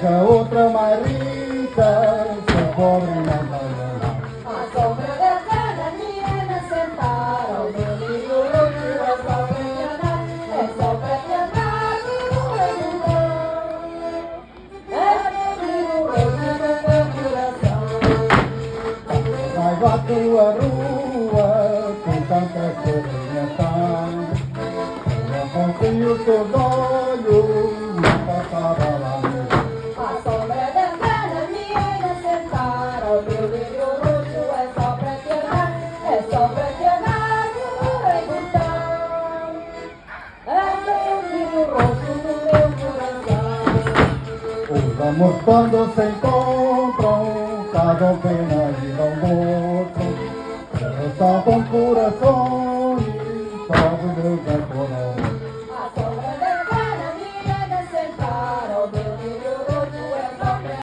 Chega outra mais rica, sou pobre não tenho nada. A sombra da cada menina sentar ao meu livro roxo é só pra te amar, é só pra te amar, não é então. É meu livro roxo no meu coração. Mas a tua rua com tanta coordenação, eu apontei os teus olhos, não passava lá no A sombra da cada menina sentar ao meu livro roxo é só pra te amar, é só pra te amar, não é então. É meu livro roxo no meu coração. Os amores quando se encontram, casam pena e não mostram, saltam corações.